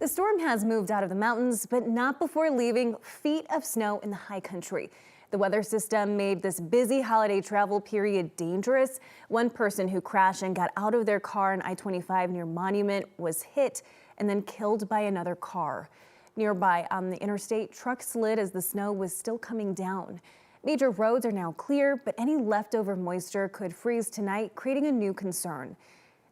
The storm has moved out of the mountains, but not before leaving feet of snow in the high country. The weather system made this busy holiday travel period dangerous. One person who crashed and got out of their car on I-25 near Monument was hit and then killed by another car. Nearby on the interstate, trucks slid as the snow was still coming down. Major roads are now clear, but any leftover moisture could freeze tonight, creating a new concern.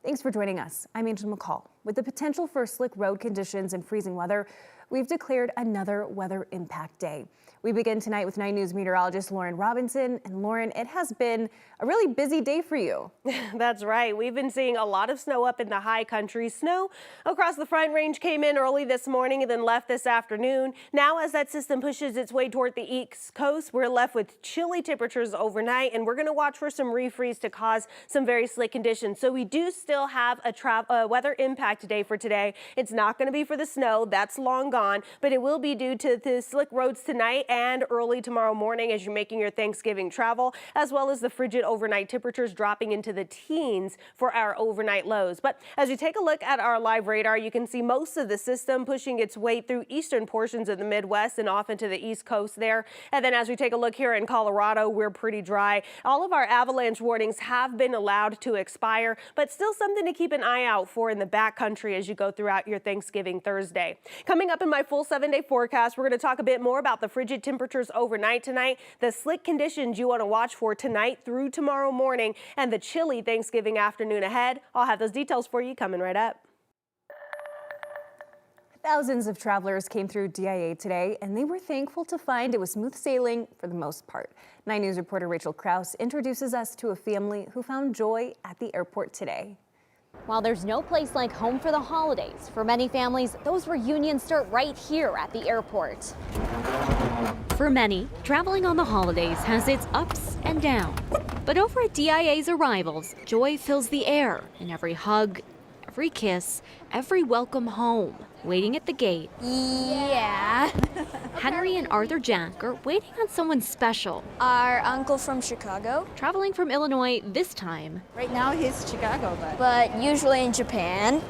Thanks for joining us. I'm Angela McCall. With the potential for slick road conditions and freezing weather, we've declared another weather impact day. We begin tonight with 9 News meteorologist Lauren Robinson. And Lauren, it has been a really busy day for you. That's right. We've been seeing a lot of snow up in the high country. Snow across the Front Range came in early this morning and then left this afternoon. Now, as that system pushes its way toward the East Coast, we're left with chilly temperatures overnight, and we're going to watch for some refreeze to cause some very slick conditions. So we do still have a weather impact day for today. It's not going to be for the snow. That's long gone, but it will be due to the slick roads tonight and early tomorrow morning as you're making your Thanksgiving travel, as well as the frigid overnight temperatures dropping into the teens for our overnight lows. But as you take a look at our live radar, you can see most of the system pushing its way through eastern portions of the Midwest and off into the East Coast there. And then as we take a look here in Colorado, we're pretty dry. All of our avalanche warnings have been allowed to expire, but still something to keep an eye out for in the backcountry as you go throughout your Thanksgiving Thursday. Coming up in my full 7-day forecast, we're going to talk a bit more about the frigid temperatures overnight tonight, the slick conditions you want to watch for tonight through tomorrow morning, and the chilly Thanksgiving afternoon ahead. I'll have those details for you coming right up. Thousands of travelers came through DIA today, and they were thankful to find it was smooth sailing for the most part. 9 News reporter Rachel Krause introduces us to a family who found joy at the airport today. While there's no place like home for the holidays, for many families, those reunions start right here at the airport. For many, traveling on the holidays has its ups and downs. But over at DIA's arrivals, joy fills the air in every hug, every kiss, every welcome home. Waiting at the gate, Yeah. Henry and Arthur Jack are waiting on someone special. Our uncle from Chicago, Traveling from Illinois this time, Right now he's Chicago, but usually in Japan.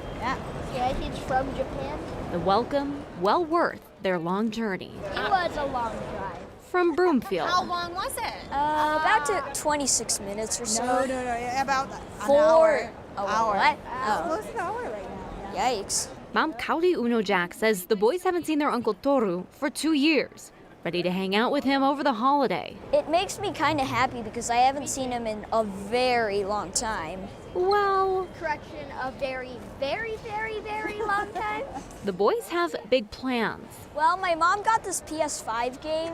Yeah, he's from Japan. the welcome well worth their long journey. It was a long drive. From Broomfield, How long was it? About 26 minutes or so. No, about an Four. hour. Oh, Hour. what? Close to an hour right now. Yikes. Mom Kauri Uno Jack says the boys haven't seen their Uncle Toru for 2 years, ready to hang out with him over the holiday. It makes me kind of happy because I haven't seen him in a very long time. Well, Correction, a very, very, very, very long time. the boys have big plans. Well, my mom got this PS5 game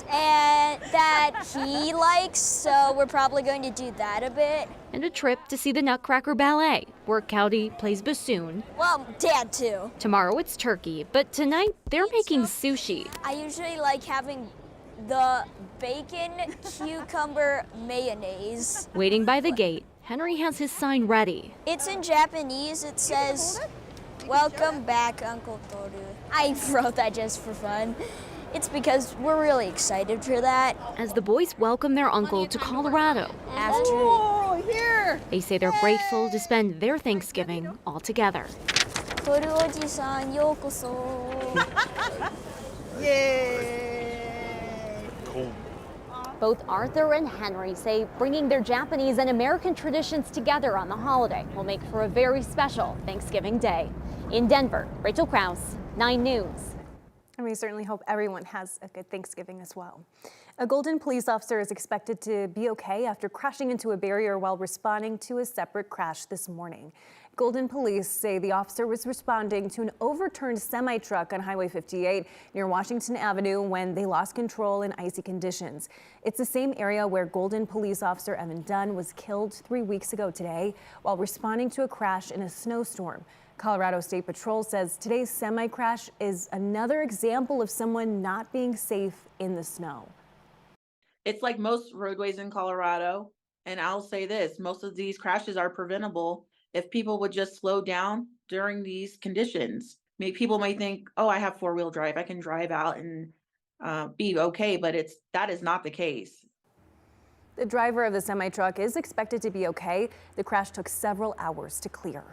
and that he likes, so we're probably going to do that a bit. And a trip to see the Nutcracker Ballet, where Kauri plays bassoon. Well, Dad too. Tomorrow it's turkey, but tonight they're making sushi. I usually like having the bacon cucumber mayonnaise. Waiting by the gate, Henry has his sign ready. It's in Japanese. It says, "Welcome back, Uncle Toru." I wrote that just for fun. It's because we're really excited for that. As the boys welcome their uncle to Colorado, After Oh, here! they say they're grateful to spend their Thanksgiving all together. Toru Oji-san, yokoso. Yay! Both Arthur and Henry say bringing their Japanese and American traditions together on the holiday will make for a very special Thanksgiving Day. In Denver, Rachel Krause, 9 News. And we certainly hope everyone has a good Thanksgiving as well. A Golden police officer is expected to be okay after crashing into a barrier while responding to a separate crash this morning. Golden police say the officer was responding to an overturned semi-truck on Highway 58 near Washington Avenue when they lost control in icy conditions. It's the same area where Golden police officer Evan Dunn was killed 3 weeks ago today while responding to a crash in a snowstorm. Colorado State Patrol says today's semi-crash is another example of someone not being safe in the snow. It's like most roadways in Colorado, and I'll say this, most of these crashes are preventable if people would just slow down during these conditions. Maybe people might think, oh, I have 4-wheel drive, I can drive out and be okay, but that is not the case. The driver of the semi-truck is expected to be okay. The crash took several hours to clear.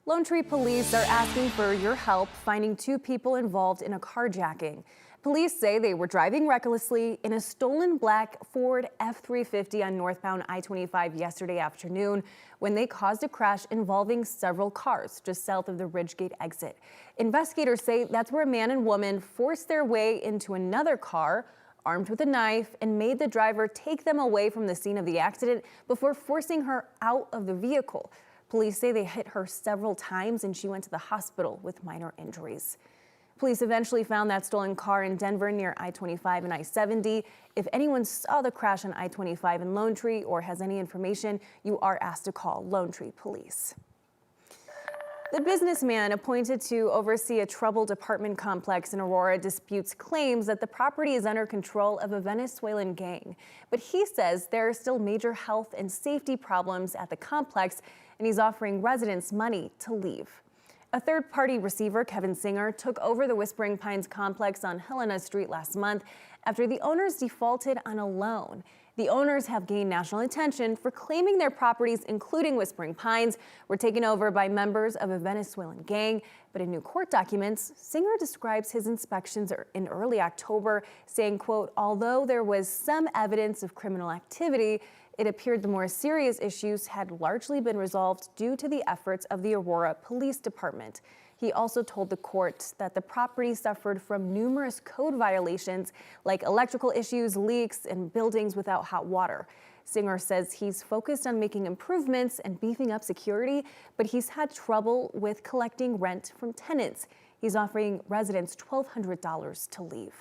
Lone Tree police are asking for your help finding 2 people involved in a carjacking. Police say they were driving recklessly in a stolen black Ford F-350 on northbound I-25 yesterday afternoon when they caused a crash involving several cars just south of the Ridgegate exit. Investigators say that's where a man and woman forced their way into another car, armed with a knife, and made the driver take them away from the scene of the accident before forcing her out of the vehicle. Police say they hit her several times and she went to the hospital with minor injuries. Police eventually found that stolen car in Denver near I-25 and I-70. If anyone saw the crash on I-25 in Lone Tree or has any information, you are asked to call Lone Tree Police. The businessman appointed to oversee a troubled apartment complex in Aurora disputes claims that the property is under control of a Venezuelan gang. But he says there are still major health and safety problems at the complex, and he's offering residents money to leave. A third-party receiver, Kevin Singer, took over the Whispering Pines complex on Helena Street last month after the owners defaulted on a loan. The owners have gained national attention for claiming their properties, including Whispering Pines, were taken over by members of a Venezuelan gang. But in new court documents, Singer describes his inspections in early October, saying, quote, although there was some evidence of criminal activity, it appeared the more serious issues had largely been resolved due to the efforts of the Aurora Police Department. He also told the court that the property suffered from numerous code violations like electrical issues, leaks, and buildings without hot water. Singer says he's focused on making improvements and beefing up security, but he's had trouble with collecting rent from tenants. He's offering residents $1,200 to leave.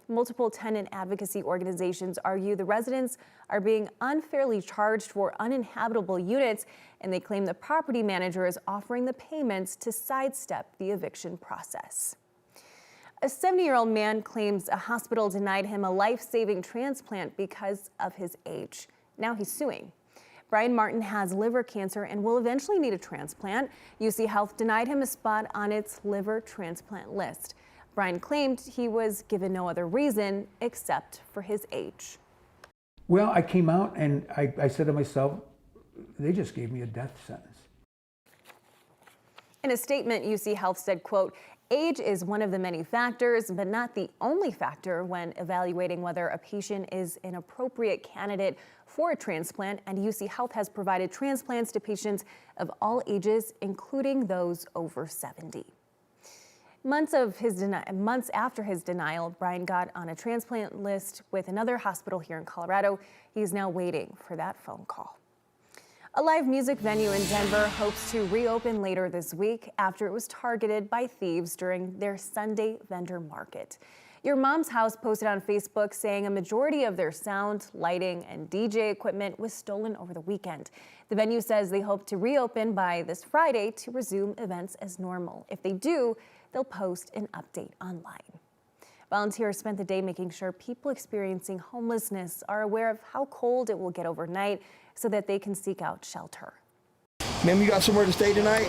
Multiple tenant advocacy organizations argue the residents are being unfairly charged for uninhabitable units, and they claim the property manager is offering the payments to sidestep the eviction process. A 70-year-old man claims a hospital denied him a life-saving transplant because of his age. Now he's suing. Brian Martin has liver cancer and will eventually need a transplant. UC Health denied him a spot on its liver transplant list. Brian claimed he was given no other reason except for his age. Well, I came out and I said to myself, they just gave me a death sentence. In a statement, UC Health said, quote, age is one of the many factors, but not the only factor when evaluating whether a patient is an appropriate candidate for a transplant, and UC Health has provided transplants to patients of all ages, including those over 70. Months after his denial, Brian got on a transplant list with another hospital here in Colorado. He's now waiting for that phone call. A live music venue in Denver hopes to reopen later this week after it was targeted by thieves during their Sunday vendor market. Your Mom's House posted on Facebook saying a majority of their sound, lighting, and DJ equipment was stolen over the weekend. The venue says they hope to reopen by this Friday to resume events as normal. If they do, they'll post an update online. Volunteers spent the day making sure people experiencing homelessness are aware of how cold it will get overnight so that they can seek out shelter. Ma'am, you got somewhere to stay tonight?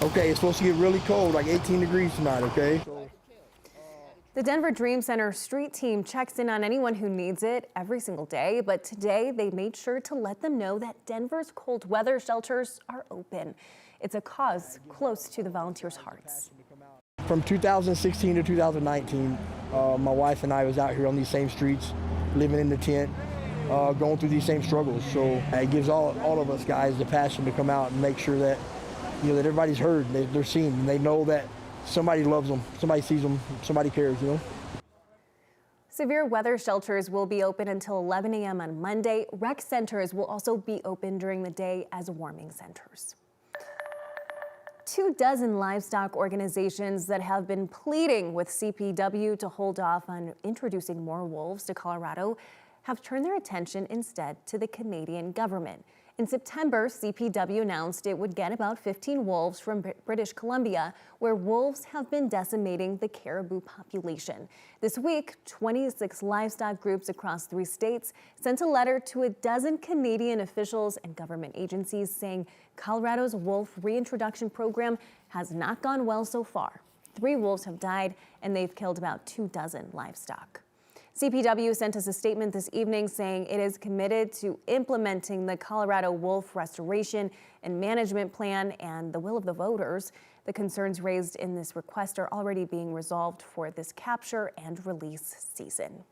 Okay, it's supposed to get really cold, like 18 degrees tonight, okay? The Denver Dream Center street team checks in on anyone who needs it every single day, but today they made sure to let them know that Denver's cold weather shelters are open. It's a cause close to the volunteers' hearts. From 2016 to 2019, my wife and I was out here on these same streets, living in the tent, going through these same struggles. So it gives all of us guys the passion to come out and make sure that, that everybody's heard, they're seen, and they know that somebody loves them, somebody sees them, somebody cares, Severe weather shelters will be open until 11 a.m. on Monday. Rec centers will also be open during the day as warming centers. 24 livestock organizations that have been pleading with CPW to hold off on introducing more wolves to Colorado have turned their attention instead to the Canadian government. In September, CPW announced it would get about 15 wolves from British Columbia, where wolves have been decimating the caribou population. This week, 26 livestock groups across 3 states sent a letter to a dozen Canadian officials and government agencies saying Colorado's wolf reintroduction program has not gone well so far. 3 wolves have died, and they've killed about 24 livestock. CPW sent us a statement this evening saying it is committed to implementing the Colorado Wolf Restoration and Management Plan and the will of the voters. The concerns raised in this request are already being resolved for this capture and release season.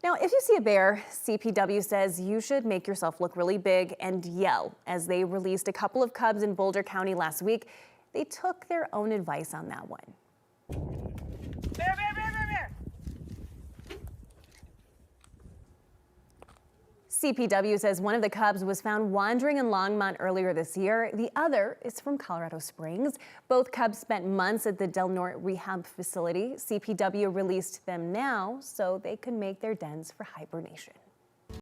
Now, if you see a bear, CPW says you should make yourself look really big and yell. As they released a couple of cubs in Boulder County last week, they took their own advice on that one. Bear, bear, bear, bear, bear. CPW says one of the cubs was found wandering in Longmont earlier this year. The other is from Colorado Springs. Both cubs spent months at the Del Norte Rehab Facility. CPW released them now so they could make their dens for hibernation.